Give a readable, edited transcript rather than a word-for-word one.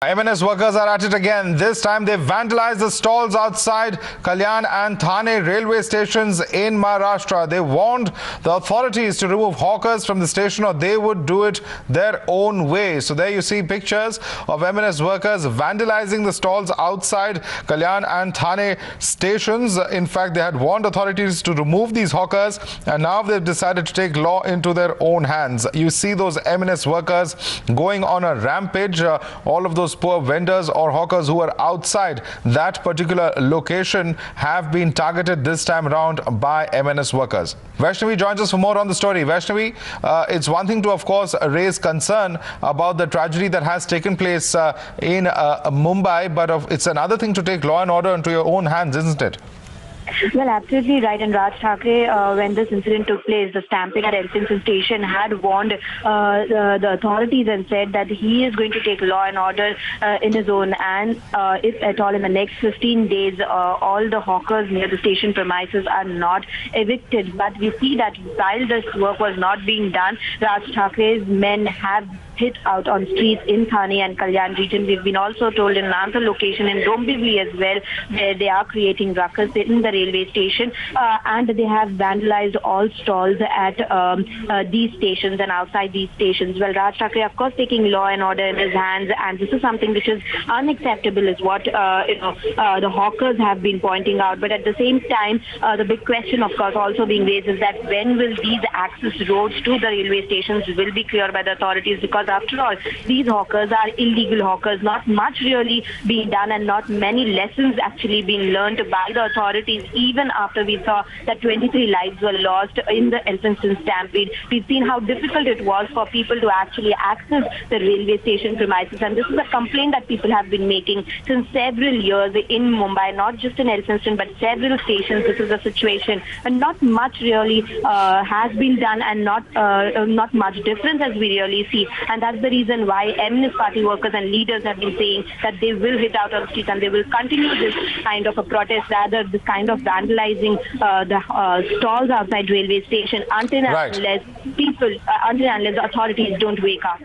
MNS workers are at it again. This time they vandalized the stalls outside Kalyan and Thane railway stations in Maharashtra. They warned the authorities to remove hawkers from the station or they would do it their own way. So there you see pictures of MNS workers vandalizing the stalls outside Kalyan and Thane stations. In fact, they had warned authorities to remove these hawkers and now they've decided to take law into their own hands. You see those MNS workers going on a rampage. All of those poor vendors or hawkers who are outside that particular location have been targeted this time around by MNS workers. Vaishnavi joins us for more on the story. Vaishnavi, it's one thing to, of course, raise concern about the tragedy that has taken place in Mumbai, but it's another thing to take law and order into your own hands, isn't it? Well, absolutely right. And Raj Thackeray, when this incident took place, the stampede at Elphinstone station had warned the authorities and said that he is going to take law and order in his own. And if at all in the next 15 days, all the hawkers near the station premises are not evicted. But we see that while this work was not being done, Raj Thackeray's men have hit out on streets in Thane and Kalyan region. We've been also told in another location in Dombivli as well, where they are creating ruckus in the railway station, and they have vandalized all stalls at these stations and outside these stations. Well, Raj Thackeray, of course, taking law and order in his hands, and this is something which is unacceptable, is what the hawkers have been pointing out. But at the same time, the big question, of course, also being raised is that when will these access roads to the railway stations will be cleared by the authorities? Because after all, these hawkers are illegal hawkers. Not much really being done and not many lessons actually being learned by the authorities, even after we saw that 23 lives were lost in the Elphinstone stampede. We've seen how difficult it was for people to actually access the railway station premises. And this is a complaint that people have been making since several years in Mumbai, not just in Elphinstone, but several stations. This is a situation. And not much really has been done and not much difference as we really see. And that's the reason why MNS party workers and leaders have been saying that they will hit out on the streets and they will continue this kind of a protest, rather this kind of vandalizing the stalls outside railway station until and unless the authorities don't wake up.